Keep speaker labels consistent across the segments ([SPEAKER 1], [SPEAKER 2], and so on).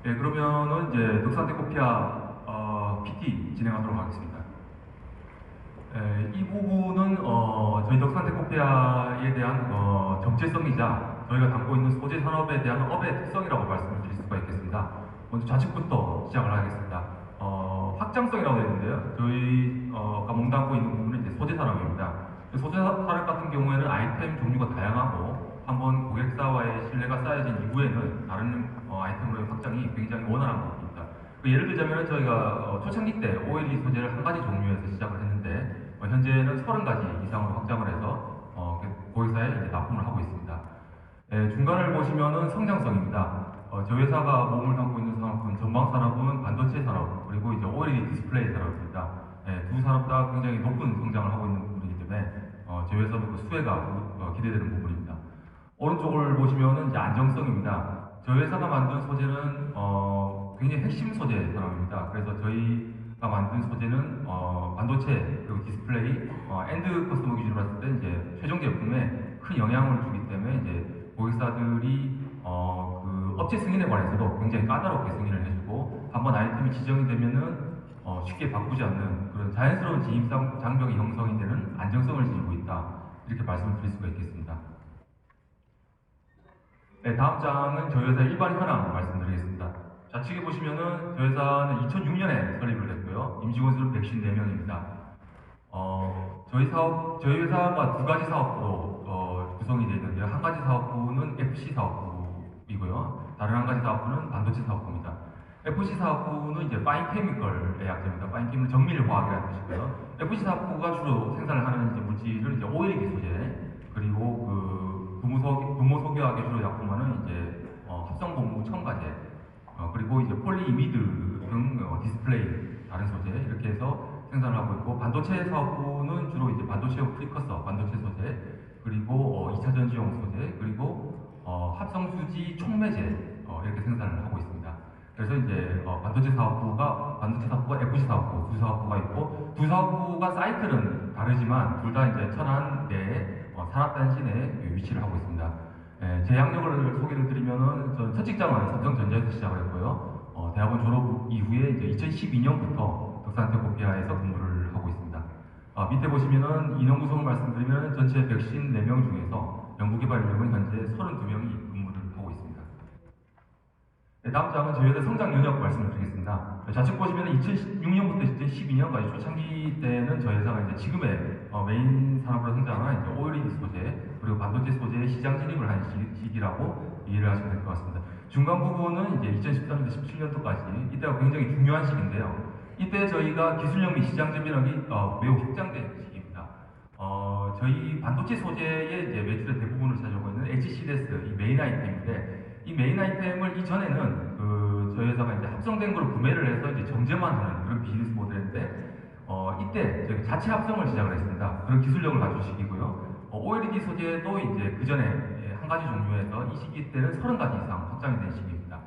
[SPEAKER 1] 네, 그러면은 이제 덕산테코피아 PT 진행하도록 하겠습니다. 이 부분은 저희 덕산테코피아에 대한 정체성이자 저희가 담고 있는 소재 산업에 대한 업의 특성이라고 말씀을 드릴 수가 있겠습니다. 먼저 좌측부터 시작을 하겠습니다. 확장성이라고 되어 있는데요. 저희가 몸담고 있는 부분은 이제 소재 산업입니다. 소재 산업 같은 경우에는 아이템 종류가 다양하고 한번 고객사와의 신뢰가 쌓여진 이후에는 다른 아이템으로의 확장이 굉장히 원활한 부분입니다. 예를 들자면 저희가 초창기 때 OLED 소재를 한 가지 종류에서 시작을 했는데 현재는 30가지 이상으로 확장을 해서 고객사에 이제 납품을 하고 있습니다. 중간을 보시면은 성장성입니다. 저희 회사가 몸을 담고 있는 산업은 전방 산업은 반도체 산업 그리고 이제 OLED 디스플레이 산업입니다. 두 산업 다 굉장히 높은 성장을 하고 있는 부분이기 때문에 저희 회사도 그 수혜가 기대되는 부분입니다. 오른쪽을 보시면은 이제 안정성입니다. 저희 회사가 만든 소재는 굉장히 핵심 소재 산업입니다. 그래서 저희가 만든 소재는 반도체 그리고 디스플레이, 엔드 커스터머 기준으로 봤을 때 이제 최종 제품에 큰 영향을 주기 때문에 이제 고객사들이 그 업체 승인에 관해서도 굉장히 까다롭게 승인을 해주고 한번 아이템이 지정이 되면은 쉽게 바꾸지 않는 그런 자연스러운 진입 장벽이 형성이 되는 안정성을 지니고 있다. 이렇게 말씀을 드릴 수가 있겠습니다. 네, 다음 장은 저희 회사 일반 현황 말씀드리겠습니다. 좌측에 보시면은 저희 회사는 2006년에 설립을 했고요. 임직원 수는 154명입니다. 저희 회사가 두 가지 사업부로 구성이 되어 있는데요. 한 가지 사업부는 FC 사업부이고요. 다른 한 가지 사업부는 반도체 사업부입니다. FC 사업부는 이제 파인 케미컬의 약자입니다. 파인 케미컬 정밀화학이라는 뜻이고요. FC 사업부가 주로 생산을 하는 이제 물질은 이제 OLED 소재 그리고 그 부모석유학에 주로 약품하는 이제 합성고무 첨가제 그리고 이제 폴리이미드 등 디스플레이 다른 소재 이렇게 해서 생산을 하고 있고 반도체 사업부는 주로 이제 반도체용 프리커서 반도체 소재 그리고 2차 전지용 소재 그리고 합성수지 촉매제 이렇게 생산을 하고 있습니다. 그래서 이제 반도체 사업부가 FC 사업부 두 사업부가 있고 두 사업부가 사이클은 다르지만 둘 다 이제 천안 내에 산업단지 내에 위치를 하고 있습니다. 제 학력을 소개를 드리면은 저는 첫 직장은 삼성전자에서 시작을 했고요. 대학원 졸업 이후에 이제 2012년부터 덕산테코피아에서 근무를 하고 있습니다. 밑에 보시면은 인원 구성을 말씀드리면 전체 154명 중에서 연구개발 인력은 현재 32명이 근무를 하고 있습니다. 네, 다음 장은 저희 회사 성장 연역 말씀을 드리겠습니다. 좌측 보시면 2016년부터 2012년까지 초창기 때는 저희 회사가 이제 지금의 메인 산업으로 성장한 이제 OLED 소재 그리고 반도체 소재의 시장 진입을 한 시기라고 이해를 하시면 될 것 같습니다. 중간 부분은 이제 2013년부터 17년도까지 이때가 굉장히 중요한 시기인데요. 이때 저희가 기술력 및 시장 진입력이 매우 확장된 시기입니다. 저희 반도체 소재의 이제 매출의 대부분을 차지하고 있는 HCDS 이 메인 아이템인데 이 메인 아이템을 이전에는 저희 회사가 이제 합성된 걸 구매를 해서 이제 정제만 하는 그런 비즈니스 모델인데 이때 저희가 자체 합성을 시작을 했습니다. 그런 기술력을 갖춘 시기고요. OLED 소재도 이제 그 전에 한 가지 종류에서 이 시기 때는 30가지 이상 확장이 된 시기입니다.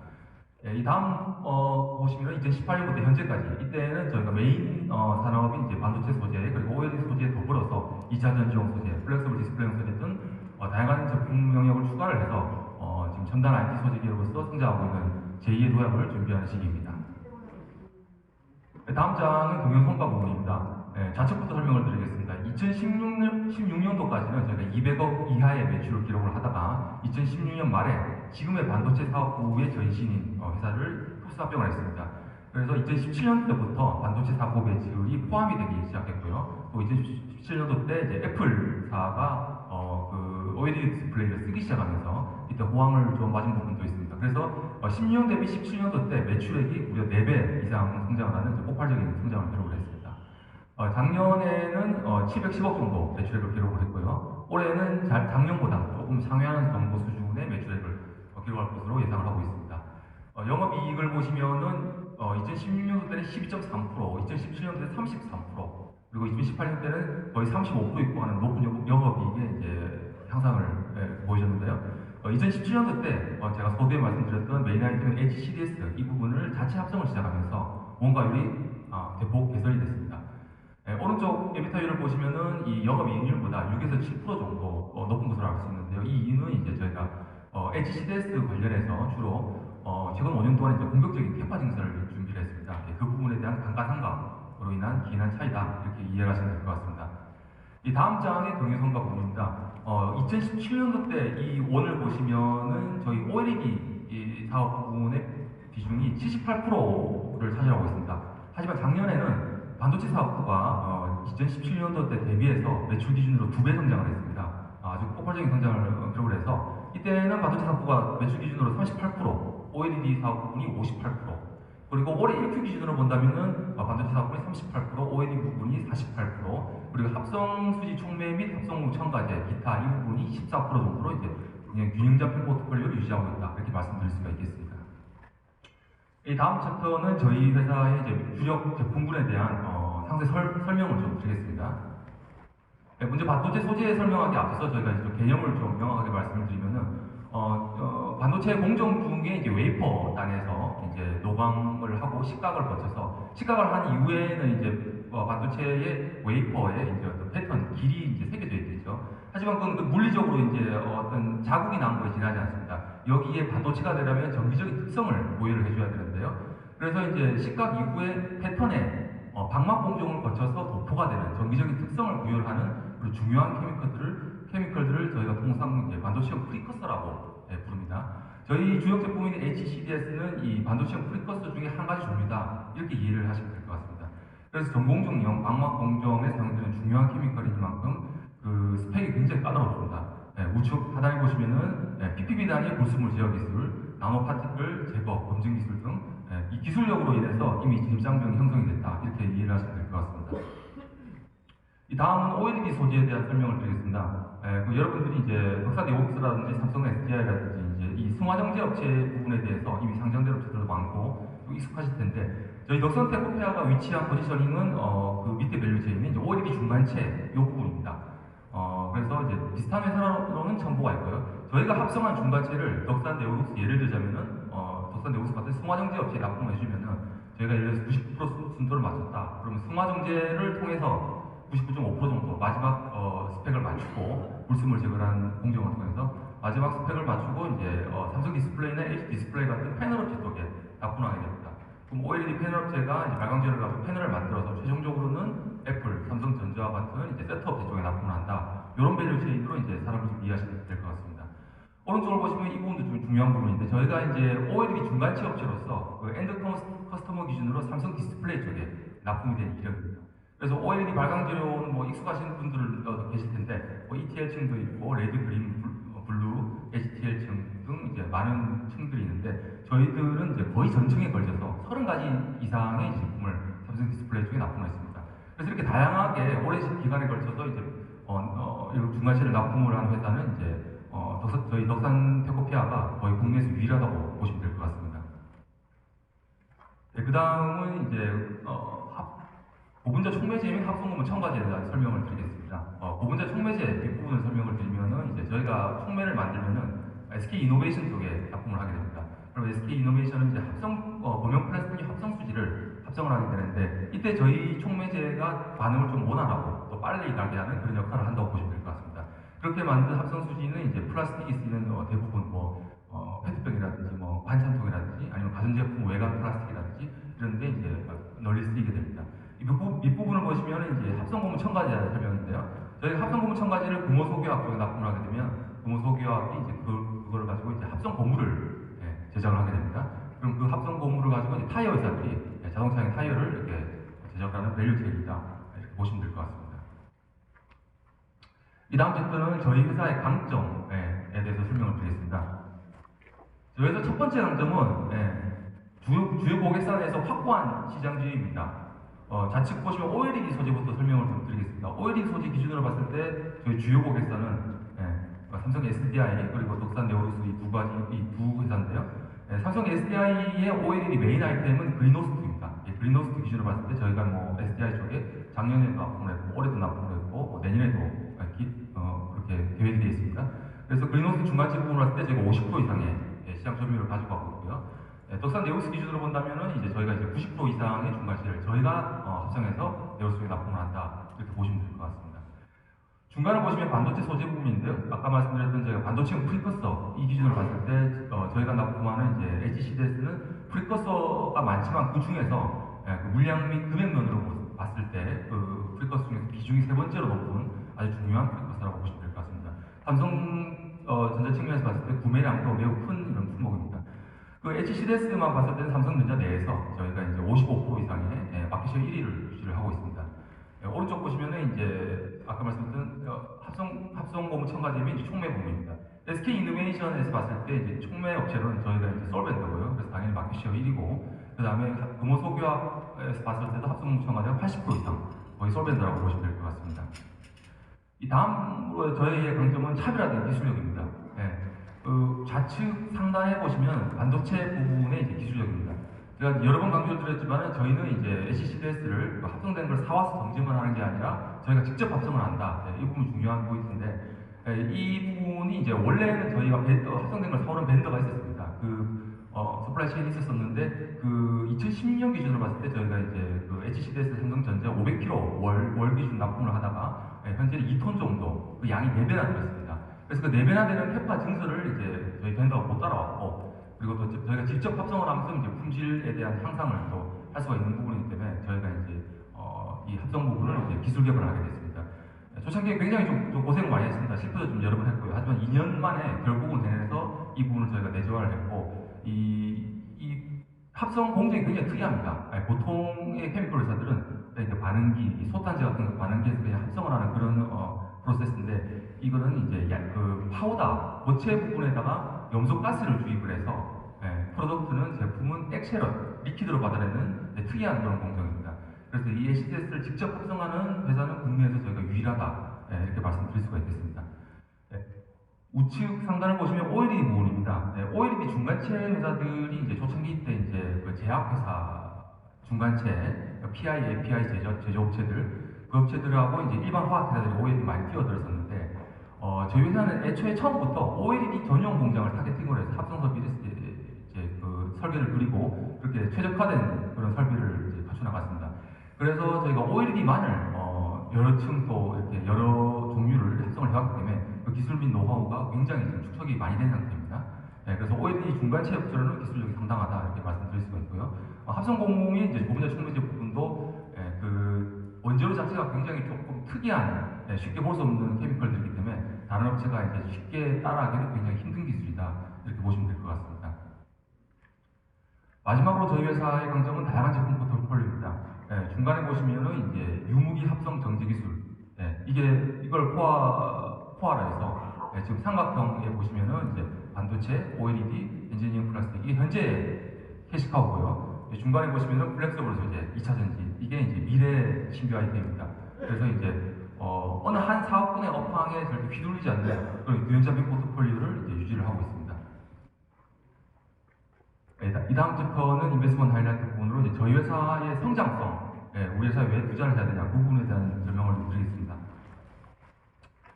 [SPEAKER 1] 이 다음 보시면 2018년부터 현재까지 이때는 저희가 메인 산업인 이제 반도체 소재 그리고 OLED 소재에 더불어서 2차 전지용 소재, 플렉서블 디스플레이 소재 등 다양한 제품 영역을 추가를 해서 지금 첨단 IT 소재 기업으로서 성장하고 있는 제2의 도약을 준비하는 시기입니다. 다음 장은 경영성과 부분입니다. 좌측부터 설명을 드리겠습니다. 2016년도까지는 저희가 200억 이하의 매출을 기록을 하다가 2016년 말에 지금의 반도체 사업부의 전신인 회사를 흡수합병을 했습니다. 그래서 2017년도부터 반도체 사업 매출이 포함이 되기 시작했고요. 또 2017년도 때 이제 애플사가 그 OLED 디스플레이를 쓰기 시작하면서 이때 호황을 좀 맞은 부분도 있습니다. 그래서 10년 대비 17년도 때 매출액이 무려 4배 이상 성장을 하는 폭발적인 성장을 기록을 했습니다. 작년에는 710억 정도 매출액을 기록을 했고요. 올해는 작년보다 조금 상회하는 정도 수준의 매출액을 기록할 것으로 예상을 하고 있습니다. 영업이익을 보시면은 2016년도 때는 12.3%, 2017년도에 33%, 그리고 2018년 때는 거의 35% 육박하는 높은 영업이익의 이제 향상을 보여줬는데요. 2017년도 때 제가 서두에 말씀드렸던 메인 아이템인 HCDS 이 부분을 자체 합성을 시작하면서 원가율이 대폭 개선이 됐습니다. 오른쪽 에비타율을 보시면은 이 영업이익률보다 6에서 7% 정도 높은 것으로 알 수 있는데요. 이 이유는 이제 저희가 HCDS 관련해서 주로 최근 5년 동안 이제 공격적인 캐파 증설을 준비를 했습니다. 그 부분에 대한 감가상각으로 인한 기인한 차이다 이렇게 이해를 하시면 될 것 같습니다. 이 다음 장의 경영성과 부분입니다. 2017년도 때 이 원을 보시면은 저희 OLED 이 사업 부분의 비중이 78%를 차지하고 있습니다. 하지만 작년에는 반도체 사업부가 2017년도 때 대비해서 매출 기준으로 2배 성장을 했습니다. 아주 폭발적인 성장을 기록을 해서 이때는 반도체 사업부가 매출 기준으로 38%, OLED 사업 부분이 58%, 그리고 올해 1Q 기준으로 본다면은 반도체 사업부이 38%, OLED 부분이 48%, 그리고 합성 수지 촉매 및 합성 첨가제, 기타 이 부분이 14% 정도로 이제 그냥 균형 잡힌 포트폴리오를 유지하고 있다 이렇게 말씀드릴 수가 있겠습니다. 이 다음 챕터는 저희 회사의 이제 주력 제품군에 대한 상세 설명을 좀 드리겠습니다. 네, 먼저 반도체 소재에 설명하기 앞서 저희가 이제 개념을 좀 명확하게 말씀을 드리면은 반도체 공정 중에 이제 웨이퍼 단에서 이제 노광을 하고 식각을 거쳐서 식각을 한 이후에는 이제 반도체의 웨이퍼의 이제 어떤 패턴 길이 이제 새겨져 있겠죠. 하지만 그건 물리적으로 이제 어떤 자국이 난 거에 지나지 않습니다. 여기에 반도체가 되려면 정기적인 특성을 보유를 해줘야 되는데요. 그래서 이제 식각 이후에 패턴에 방막 공정을 거쳐서 도포가 되는 정기적인 특성을 부여하는 그런 중요한 케미컬들을 저희가 통상 이제 반도체형 프리커서라고 부릅니다. 저희 주력 제품인 HCDS는 이 반도체형 프리커서 중에 한 가지 종류다 이렇게 이해를 하시면 될 것 같습니다. 그래서 전공정용 방막 공정에 사용되는 중요한 케미컬이니만큼 그 스펙이 굉장히 까다롭습니다. 우측 하단에 보시면은 PPB 단위 불순물 제어 기술, 나노 파티클 제거 검증 기술 등 이 기술력으로 인해서 이미 진입장벽이 형성이 됐다 이렇게 이해를 하시면 될 것 같습니다. 이 다음은 OLED 소재에 대한 설명을 드리겠습니다. 여러분들이 이제 덕산 네오북스라든지 삼성 SDI라든지 이제 이 승화정제 업체 부분에 대해서 이미 상장된 업체들도 많고 익숙하실 텐데 저희 덕산 테크페아가 위치한 포지셔닝은 그 밑에 밸류체인은 이제 OLED 중간체 이 부분입니다. 그래서 이제 비슷한 회사로는 첨보가 있고요. 저희가 합성한 중간체를 덕산 네오북스 예를 들자면은 덕산 네오북스 같은 승화정제 업체에 납품을 해주면은 저희가 예를 들어서 99% 순도를 맞췄다. 그러면 승화정제를 통해서 99.5% 정도 마지막 스펙을 맞추고 불순물 제거라는 공정을 통해서 마지막 스펙을 맞추고 이제 삼성 디스플레이나 LG 디스플레이 같은 패널 업체 쪽에 납품하게 됩니다. 그럼 OLED 패널 업체가 이제 발광제를 가지고 패널을 만들어서 최종적으로는 애플, 삼성전자와 같은 이제 세트 업체 쪽에 납품을 한다. 이런 밸류 체인으로 이제 사람을 좀 이해하시면 될 것 같습니다. 오른쪽을 보시면 이 부분도 좀 중요한 부분인데 저희가 이제 OLED 중간체 업체로서 그 엔드 커스터머 기준으로 삼성 디스플레이 쪽에 납품이 된 이력입니다. 그래서 OLED 발광 재료는 뭐 익숙하신 분들 계실 텐데 뭐 ETL층도 있고 레드, 그린, 블루, HTL층 등 이제 많은 층들이 있는데 저희들은 이제 거의 전층에 걸쳐서 30가지 이상의 제품을 삼성 디스플레이 쪽에 납품했습니다. 그래서 이렇게 다양하게 오랜 기간에 걸쳐서 이제 이런 중간체를 납품을 하는 회사는 이제 저희 덕산 테코피아가 거의 국내에서 유일하다고 보시면 될 것 같습니다. 네, 그 다음은 이제 고분자 촉매제 및 합성고무 첨가제에 대한 설명을 드리겠습니다. 고분자 촉매제 뒷부분을 설명을 드리면은 이제 저희가 촉매를 만들면은 SK 이노베이션 쪽에 납품을 하게 됩니다. 그럼 SK 이노베이션은 이제 범용 플라스틱 합성 수지를 합성을 하게 되는데 이때 저희 촉매제가 반응을 좀 원활하고 또 빨리 가게 하는 그런 역할을 한다고 보시면 될 것 같습니다. 그렇게 만든 합성 수지는 이제 플라스틱이 쓰이는 대부분 페트병이라든지 반찬통이라든지 아니면 가전제품 외관 플라스틱이라든지 이런데 이제 널리 쓰이게 됩니다. 이 밑부분을 보시면 이제 합성고무 첨가제의 설명인데요. 저희가 합성고무 첨가제를 금호소교학 쪽에 납품을 하게 되면 금호소교학이 이제 그걸 가지고 이제 합성고무를 제작을 하게 됩니다. 그럼 그 합성고무를 가지고 이제 타이어 회사들이 자동차의 타이어를 이렇게 제작하는 밸류체인이다 이렇게 보시면 될 것 같습니다. 이 다음 챕터는 저희 회사의 강점에 대해서 설명을 드리겠습니다. 저희 회사 첫 번째 강점은 주요 고객사에서 확고한 시장주의입니다. 좌측 보시면 OLED 소재부터 설명을 좀 드리겠습니다. OLED 소재 기준으로 봤을 때 저희 주요 고객사는 삼성 SDI 그리고 덕산 네오룩스 이 두 회사인데요. 삼성 SDI의 OLED 메인 아이템은 그린호스트입니다. 그린호스트 기준으로 봤을 때 저희가 SDI 쪽에 작년에도 납품을 했고 올해도 납품을 했고 내년에도 그렇게 계획이 되어 있습니다. 그래서 그린호스트 중간체 부분을 봤을 때 저희가 50% 이상의 시장 점유율을 가지고 가고 있고요. 덕산 네오룩스 기준으로 본다면은 이제 저희가 이제 90% 이상의 중간체를 저희가 합성해서 네오룩스에 납품을 한다 이렇게 보시면 될 것 같습니다. 중간을 보시면 반도체 소재 부분인데요. 아까 말씀드렸던 저희가 반도체용 프리커서 이 기준으로 봤을 때 저희가 납품하는 이제 HCDS는 프리커서가 많지만 그 중에서 그 물량 및 금액면으로 봤을 때 그 프리커서 중에서 비중이 세 번째로 높은 아주 중요한 프리커서라고 보시면 될 것 같습니다. 삼성 전자 측면에서 봤을 때 구매량도 매우 큰 이런 품목입니다. 그 HCDS만 봤을 때는 삼성전자 내에서 저희가 이제 55% 이상의 마켓시어 1위를 유지를 하고 있습니다. 오른쪽 보시면은 이제 아까 말씀드린 합성고무 첨가제면 이제 촉매 부분입니다. SK 이노베이션에서 봤을 때 이제 촉매 업체로는 저희가 이제 솔벤더고요. 그래서 당연히 마켓시어 1위고 그 다음에 금호소규학에서 봤을 때도 합성고무 첨가제가 80% 이상 거의 솔벤더라고 보시면 될 것 같습니다. 이 다음으로 저희의 강점은 차별화된 기술력입니다. 그 좌측 상단에 보시면 반도체 부분의 이제 기술력입니다. 제가 여러 번 강조를 드렸지만 저희는 이제 HCDS를 합성된 걸 사와서 정제만 하는 게 아니라 저희가 직접 합성을 한다. 이 부분이 중요한 포인트인데 이 부분이 이제 원래는 저희가 합성된 걸 사오는 벤더가 있었습니다. 서플라이 체인이 있었었는데 그 2010년 기준으로 봤을 때 저희가 이제 그 HCDS 삼성전자 500kg 월 기준 납품을 하다가 현재는 2톤 정도 그 양이 4배나 늘었습니다. 그래서 그 4배나 되는 캐파 증설을 이제 저희 벤더가 못 따라왔고 그리고 또 저희가 직접 합성을 하면서 이제 품질에 대한 향상을 또 할 수가 있는 부분이기 때문에 저희가 이제 이 합성 부분을 이제 기술 개발을 하게 됐습니다. 초창기에 굉장히 좀 고생을 많이 했습니다. 실패도 좀 여러 번 했고요. 하지만 2년 만에 결국은 해내서 이 부분을 저희가 내재화를 했고 이 합성 공정이 굉장히 특이합니다. 보통의 케미컬 회사들은 반응기, 소탄재 같은 반응기에서 그냥 합성을 하는 그런 프로세스인데 이거는 이제 그 파우더, 고체 부분에다가 염소가스를 주입을 해서 프로덕트는 제품은 액체로, 리퀴드로 받아내는 특이한 그런 공정입니다. 그래서 이 HCDS를 직접 합성하는 회사는 국내에서 저희가 유일하다 이렇게 말씀드릴 수가 있겠습니다. 우측 상단을 보시면 OLED 부분입니다. OLED 중간체 회사들이 이제 초창기 때 이제 그 제약회사 중간체, PI, API 제조업체들 그 업체들하고 이제 일반 화학회사들이 OLED 많이 뛰어들었었는데 저희 회사는 애초에 처음부터 OLED 전용 공장을 타겟팅으로 해서 합성 설비를 이제 그 설계를 그리고 그렇게 최적화된 그런 설비를 이제 갖춰 나갔습니다. 그래서 저희가 OLED만을 여러 층 또 이렇게 여러 종류를 합성을 해왔기 때문에 그 기술 및 노하우가 굉장히 지금 축적이 많이 된 상태입니다. 그래서 OLED 중간체 업체로는 기술력이 상당하다 이렇게 말씀드릴 수가 있고요. 합성고무의 이제 고분자 촉매제 부분도 그 원재료 자체가 굉장히 조금 특이한 쉽게 볼 수 없는 케미컬들이기 때문에 다른 업체가 이제 쉽게 따라하기는 굉장히 힘든 기술이다 이렇게 보시면 될 것 같습니다. 마지막으로 저희 회사의 강점은 다양한 제품 포트폴리오입니다. 중간에 보시면은 이제 유무기 합성 정제 기술, 이걸 포화로 해서 지금 삼각형에 보시면은 이제 반도체, OLED, 엔지니어링 플라스틱 이게 현재 캐시카우고요. 중간에 보시면은 플렉서블 소재, 2차 전지 이게 이제 미래 신규 아이템입니다. 그래서 이제 어느 한 사업군의 업황에 절대 휘둘리지 않는 그런 유연자비 포트폴리오를 이제 유지를 하고 있습니다. 이 다음 챕터는 인베스트먼트 하이라이트 부분으로 이제 저희 회사의 성장성, 우리 회사에 왜 투자를 해야 되냐 그 부분에 대한 설명을 드리겠습니다.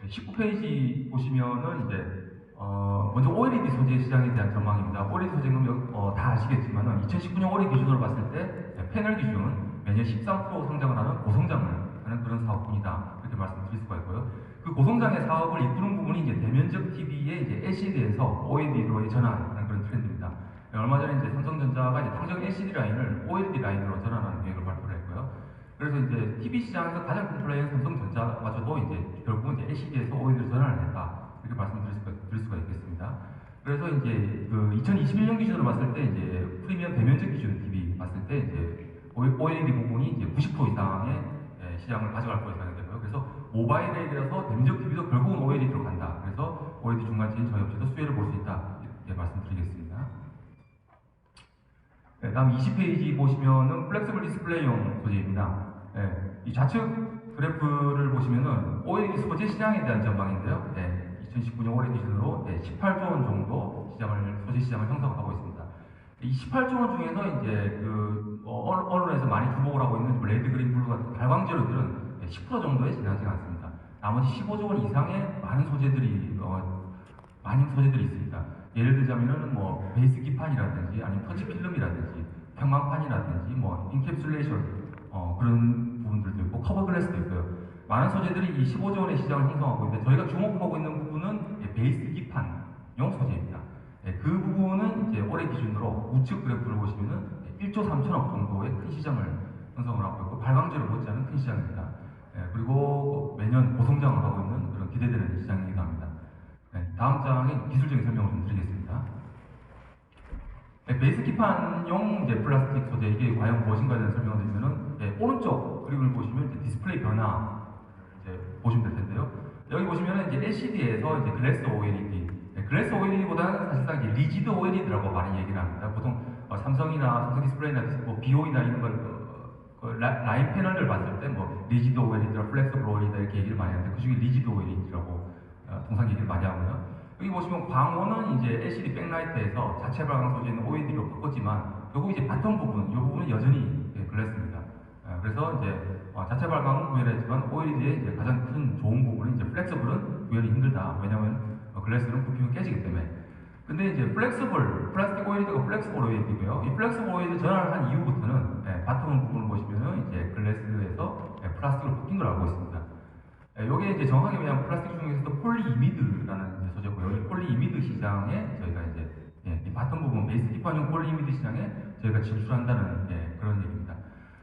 [SPEAKER 1] 19페이지 보시면은 이제 먼저 OLED 소재 시장에 대한 전망입니다. OLED 소재는 다 아시겠지만 2019년 올해 기준으로 봤을 때 패널 기준 매년 13% 성장을 하는 고성장을 하는 그런 사업군이다 이렇게 말씀드릴 수가 있고요. 그 고성장의 사업을 이끄는 부분이 이제 대면적 TV의 이제 LCD에서 OLED로 전환하는 그런 트렌드입니다. 얼마 전에 이제 삼성전자가 이제 당정 LCD 라인을 OLED 라인으로 전환하는 계획을 발표를 했고요. 그래서 이제 TV 시장에서 가장 큰 플레이어는 삼성전자마저도 이제 결국은 이제 LCD에서 OLED로 전환을 했다 이렇게 말씀드릴 수가 있겠습니다. 그래서 이제 그 2021년 기준으로 봤을 때 이제 프리미엄 대면적 기준 TV 봤을 때 이제 OLED 부분이 이제 90% 이상의 시장을 가져갈 것으로 예상이 되고요. 그래서 모바일에 이어서 대면적 TV도 결국은 OLED로 간다. 그래서 OLED 중간체인 저희 업체도 수혜를 볼 수 있다 이렇게 말씀드리겠습니다. 다음 20페이지 보시면은 플렉서블 디스플레이용 소재입니다. 이 좌측 그래프를 보시면은 OLED 소재 시장에 대한 전망인데요. 2019년 올해 기준으로 18조 원 정도 소재 시장을 형성하고 있습니다. 이 18조 원 중에서 이제 그 언론에서 많이 주목을 하고 있는 레드, 그린, 블루 같은 발광재료들은 10% 정도에 지나지 않습니다. 나머지 15조 원 이상의 많은 소재들이 있습니다. 예를 들자면은 뭐 베이스 기판이라든지 아니면 터치 필름이라든지 평광판이라든지 뭐 인캡슐레이션 그런 부분들도 있고 커버 글래스도 있고요. 많은 소재들이 이 15조 원의 시장을 형성하고 있는데 저희가 주목하고 있는 부분은 베이스 기판용 소재입니다. 그 부분은 이제 올해 기준으로 우측 그래프를 보시면은 1조 3천억 정도의 큰 시장을 형성을 하고 있고 발광제를 못지않은 큰 시장입니다. 그리고 매년 고성장을 하고 있는 그런 기대되는 시장이기도 합니다. 다음 장에 기술적인 설명을 좀 드리겠습니다. 베이스 기판용 이제 플라스틱 소재 이게 과연 무엇인가에 대한 설명을 드리면은 오른쪽 그림을 보시면 이제 디스플레이 변화 이제 보시면 될 텐데요. 여기 보시면은 이제 LCD에서 이제 글래스 OLED, 글래스 OLED보다는 사실상 이제 리지드 OLED라고 많이 얘기를 합니다. 보통 삼성이나 삼성 디스플레이나 뭐 BOE나 이런 걸 라인 패널을 봤을 때 뭐 리지드 OLED나 플렉서블 OLED 이렇게 얘기를 많이 하는데 그 중에 리지드 OLED라고 통상 얘기를 많이 하고요. 여기 보시면 광원은 이제 LCD 백라이트에서 자체 발광 소재 있는 OLED로 바꿨지만 결국 이제 바텀 부분, 이 부분은 여전히 글래스입니다. 그래서 이제 자체 발광은 구현했지만 OLED의 이제 가장 큰 좋은 부분은 이제 플렉서블은 구현이 힘들다. 왜냐하면 글래스는 굽히면 깨지기 때문에. 근데 이제 플렉서블, 플라스틱 OLED가 플렉서블 OLED고요. 이 플렉서블 OLED 전환을 한 이후부터는 바텀 부분을 보시면은 이제 글래스에서 플라스틱으로 바뀐 걸 알고 있습니다. 이게 이제 정확하게 그냥 플라스틱 중에서도 폴리이미드라는 소재고요. 이 폴리이미드 시장에 저희가 이제 이 바텀 부분 베이스 기판용 폴리이미드 시장에 저희가 진출한다는 그런 얘기입니다.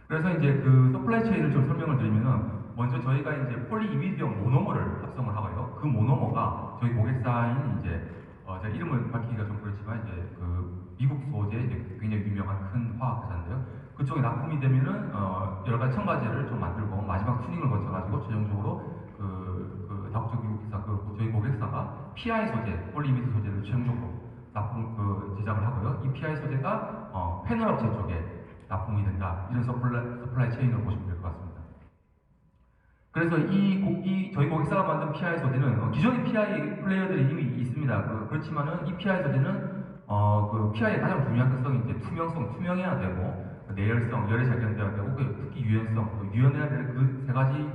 [SPEAKER 1] 그래서 이제 그 서플라이 체인을 좀 설명을 드리면은 먼저 저희가 이제 폴리이미드용 모노머를 합성을 하고요. 그 모노머가 저희 고객사인 이제 제가 이름을 밝히기가 좀 그렇지만 이제 그 미국 소재 이제 굉장히 유명한 큰 화학 회사인데요. 그쪽에 납품이 되면은 여러 가지 첨가제를 좀 만들고 마지막 튜닝을 거쳐가지고 최종적으로 다국적 미국 회사 저희 고객사가 PI 소재, 폴리이미드 소재를 최종적으로 납품 제작을 하고요. 이 PI 소재가 패널 업체 쪽에 납품이 된다. 이런 서플라이 체인으로 보시면 될 것 같습니다. 그래서 저희 고객사가 만든 PI 소재는 기존의 PI 플레이어들이 이미 있습니다. 그렇지만은 이 PI 소재는 그 PI의 가장 중요한 특성이 이제 투명성, 투명해야 되고 내열성, 열에 잘 견뎌야 되고 특히 유연성, 유연해야 되는 그 세 가지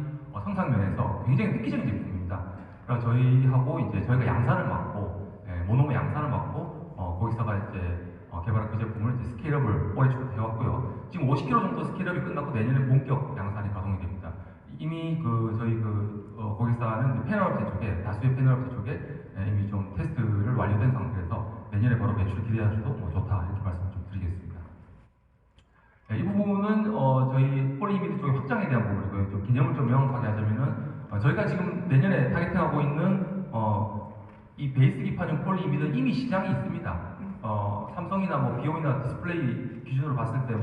[SPEAKER 1] 성상 면에서 굉장히 획기적인 제품입니다. 그래서 저희하고 이제 저희가 양산을 맡고 모노머 양산을 맡고 고객사가 이제 개발한 그 제품을 이제 스케일업을 올해 초부터 해왔고요. 지금 50kg 정도 스케일업이 끝났고 내년에 본격 양산이 가동이 됩니다. 이미 저희 고객사는 패널업체 쪽에 다수의 패널업체 쪽에 이미 좀 테스트를 완료된 상태에서 내년에 바로 매출 기대하셔도 좋다 이렇게 말씀을 좀 드리겠습니다. 이 부분은 저희 폴리이미드 쪽의 확장에 대한 부분이고요. 좀 개념을 좀 명확하게 하자면은 저희가 지금 내년에 타겟팅하고 있는 이 베이스 기판용 폴리이미드는 이미 시장이 있습니다. 삼성이나 뭐 BOE나 디스플레이 기준으로 봤을 때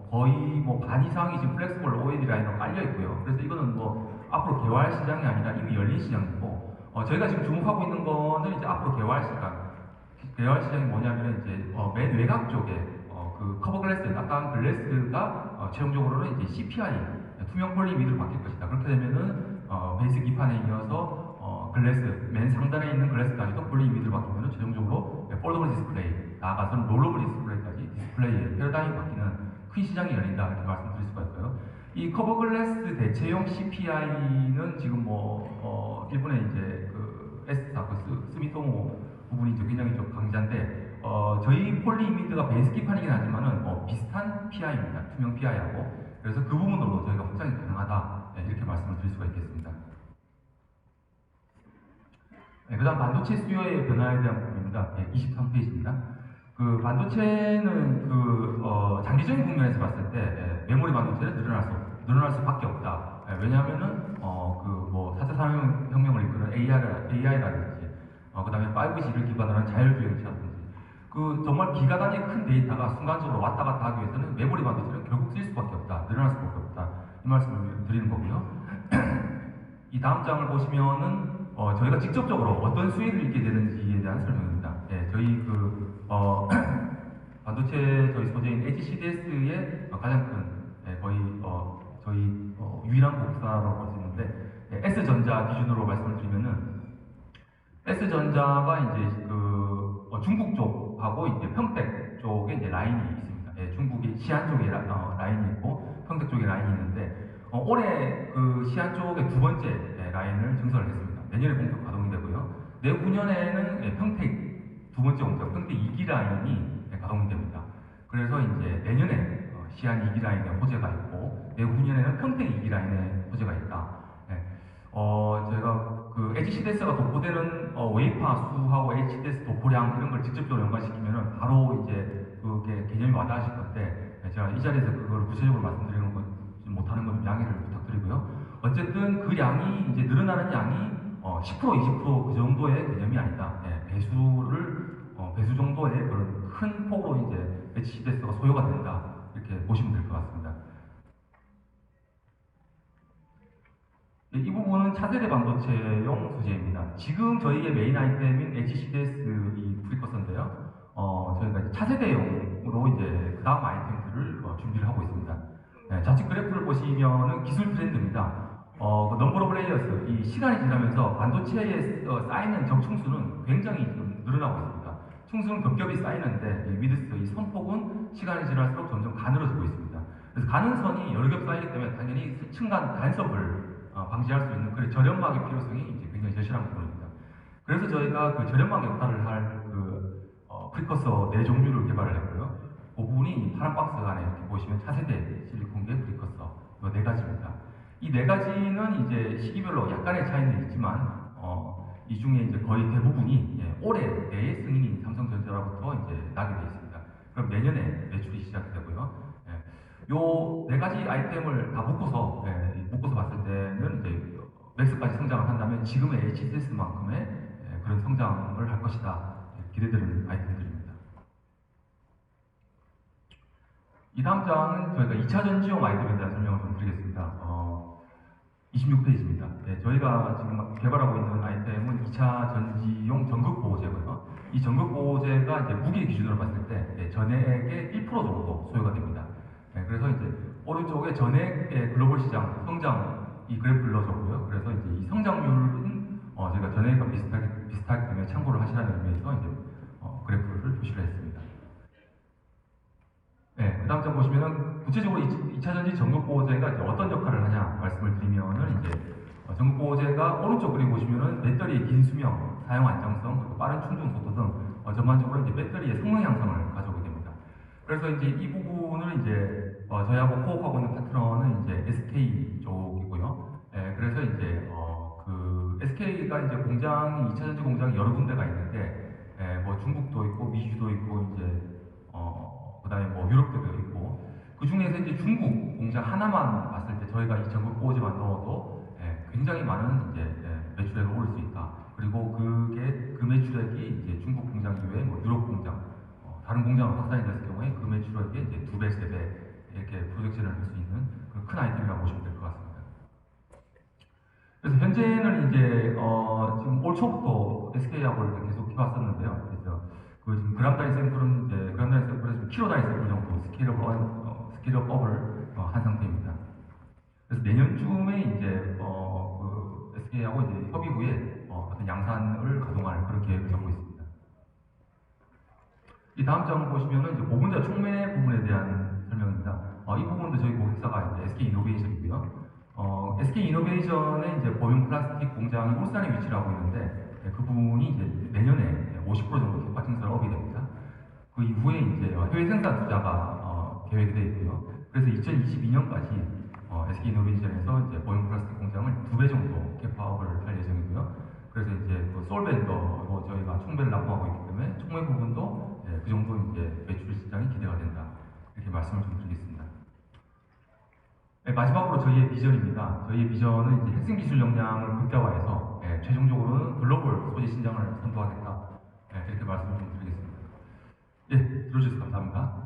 [SPEAKER 1] 거의 반 이상이 지금 플렉스블 OLED 라인으로 깔려 있고요. 그래서 이거는 앞으로 개발 시장이 아니라 이미 열린 시장이고 저희가 지금 주목하고 있는 거는 이제 앞으로 개발 시장이 뭐냐면 이제 맨 외곽 쪽에 그 커버 글래스, 약간 글래스가 최종적으로는 이제 CPI 투명 폴리이미드로 바뀔 것이다. 그렇게 되면은 베이스 기판에 이어서 글래스 맨 상단에 있는 글래스까지도 폴리이미드로 바뀌면은 최종적으로 폴더블 디스플레이, 나아가서는 롤러블 디스플레이까지 디스플레이의 패러다임이 바뀌는 큰 시장이 열린다 이렇게 말씀드릴 수가 있고요. 이 커버 글래스 대체용 CPI는 지금 일본의 이제 S사 스미토모 부분이 이제 굉장히 좀 강자인데 저희 폴리이미드가 베이스 기판이긴 하지만은 비슷한 PI입니다. 투명 PI하고. 그래서 그 부분으로 저희가 확장이 가능하다 이렇게 말씀을 드릴 수가 있겠습니다. 그 다음 반도체 수요의 변화에 대한 부분입니다. 23페이지입니다. 그 반도체는 장기적인 국면에서 봤을 때 메모리 반도체는 늘어날 수밖에 없다. 왜냐하면은 4차 산업혁명을 이끄는 AI라든지 그 다음에 5G를 기반으로 한 자율주행차라든지 정말 기가 단위의 큰 데이터가 순간적으로 왔다 갔다 하기 위해서는 메모리 반도체는 결국 쓸 수밖에 없다. 늘어날 수밖에 없다. 이 말씀을 드리는 거고요. 이 다음 장을 보시면은 저희가 직접적으로 어떤 수익을 입게 되는지에 대한 설명입니다. 저희 반도체 저희 소재인 HCDS의 가장 큰 거의 저희 유일한 고객사라고 볼 수 있는데 S전자 기준으로 말씀을 드리면은 S전자가 이제 중국 쪽하고 이제 평택 쪽에 이제 라인이 있습니다. 중국이 시안 쪽에 라인이 있고 평택 쪽에 라인이 있는데 올해 시안 쪽에 두 번째 라인을 증설을 했습니다. 내년에 본격 가동이 되고요. 내후년에는 평택 두 번째 공장 평택 2기 라인이 가동이 됩니다. 그래서 이제 내년에 시안 2기 라인에 호재가 있고 내후년에는 평택 2기 라인에 호재가 있다. 제가 그 HCDS가 도포되는 웨이파 수하고 HCDS 도포량 이런 걸 직접적으로 연관시키면은 바로 이제 그게 개념이 와닿으실 건데 제가 이 자리에서 그걸 구체적으로 말씀드리는 건 못하는 건 좀 양해를 부탁드리고요. 어쨌든 그 양이 이제 늘어나는 양이 10% 20%그 정도의 개념이 아니다. 배수 정도의 그런 큰 폭으로 이제 HCDS가 소요가 된다. 이렇게 보시면 될 것 같습니다. 이 부분은 차세대 반도체용 소재입니다. 지금 저희의 메인 아이템인 HCDS 이 프리커서인데요. 저희가 이제 차세대용으로 이제 그 다음 아이템들을 준비를 하고 있습니다. 네, 좌측 그래프를 보시면은 기술 트렌드입니다. 그 넘버 오브 레이어스, 이 시간이 지나면서 반도체에 쌓이는 적충수는 굉장히 좀 늘어나고 있습니다. 충수는 겹겹이 쌓이는데 이 위드스, 이 선폭은 시간이 지날수록 점점 가늘어지고 있습니다. 그래서 가는 선이 여러 겹 쌓이기 때문에 당연히 층간 간섭을 방지할 수 있는 그런 저렴막의 필요성이 이제 굉장히 절실한 부분입니다. 그래서 저희가 그 저렴막 역할을 할 프리커서 네 종류를 개발을 했고요. 그 부분이 파란 박스 안에 이렇게 보시면 차세대 실리콘계 프리커서 이 네 가지입니다. 이 네 가지는 이제 시기별로 약간의 차이는 있지만 이 중에 이제 거의 대부분이 올해 내에 승인이 삼성전자로부터 이제 나게 되어 있습니다. 그럼 내년에 매출이 시작이 되고요. 요 네 가지 아이템을 다 묶어서 봤을 때는 이제 맥스까지 성장을 한다면 지금의 HCS만큼의 그런 성장을 할 것이다. 기대되는 아이템들입니다. 이 다음 장은 저희가 2차 전지용 아이템에 대한 설명을 좀 드리겠습니다. 26페이지입니다. 저희가 지금 개발하고 있는 아이템은 2차 전지용 전극 보호제고요. 이 전극 보호제가 이제 무게 기준으로 봤을 때 전액의 1% 정도 소요가 됩니다. 그래서 이제 오른쪽에 전액의 글로벌 시장 성장 이 그래프를 넣어줬고요. 그래서 이제 이 성장률은 제가 전액과 비슷하기 때문에 참고를 하시라는 의미에서 이제 그래프를 표시를 했습니다. 그 다음 장 보시면은 구체적으로 2차 전지 전극보호제가 이제 어떤 역할을 하냐 말씀을 드리면은 이제 전극보호제가 오른쪽 그림 보시면은 배터리의 긴 수명, 사용 안정성, 그리고 빠른 충전 속도 등 전반적으로 이제 배터리의 성능 향상을 가져오게 됩니다. 그래서 이제 이 부분을 이제 저희하고 코업하고 있는 파트너는 이제 SK 쪽이고요. 그래서 이제 그 SK가 이제 공장이 2차 전지 공장이 여러 군데가 있는데 뭐 중국도 있고 미주도 있고 이제 그다음에 뭐 유럽도 있고 그 중에서 이제 중국 공장 하나만 봤을 때 저희가 이 전국 보호제만 넣어도 굉장히 많은 이제 매출액을 올릴 수 있다. 그리고 그 매출액이 이제 중국 공장 이외에 뭐 유럽 공장 다른 공장으로 확산이 됐을 경우에 그 매출액의 이제 2배, 3배 이렇게 프로젝션을 할 수 있는 그런 큰 아이템이라고 보시면 될 것 같습니다. 그래서 현재는 이제 지금 올 초부터 SK하고 이렇게 계속 해왔었는데요. 그래서 그 지금 그람 단위 샘플은 이제 그람 단위 샘플에서 킬로 단위 샘플 정도 스케일업을 한 상태입니다. 그래서 내년쯤에 이제 그 SK하고 이제 협의 후에 어떤 양산을 가동할 그런 계획을 잡고 있습니다. 이 다음 장 보시면은 이제 보분자 촉매 부분에 대한 설명입니다. 이 부분도 저희 회사가 이제 SK 이노베이션이고요. SK 이노베이션의 이제 범용 플라스틱 공장이 울산에 위치를 하고 있는데 그 부분이 이제 내년에 50% 정도 개파 증설을 업이 됩니다. 그 이후에 이제 해외 생산 투자가 계획이 되어 있고요. 그래서 2022년까지 SK 이노베이션에서 이제 범용 플라스틱 공장을 2배 정도 개파업을 할 예정이고요. 그래서 이제 그 솔벤더로 저희가 총매를 납부하고 있기 때문에 총매 부분도 그 정도 이제 매출 시장이 기대가 된다. 이렇게 말씀을 좀 드리겠습니다. 마지막으로 저희의 비전입니다. 저희의 비전은 이제 핵심 기술 역량을 극대화해서 최종적으로는 글로벌 소재 신장을 선도하겠다. 이렇게 말씀을 좀 드리겠습니다. 들어주셔서 감사합니다.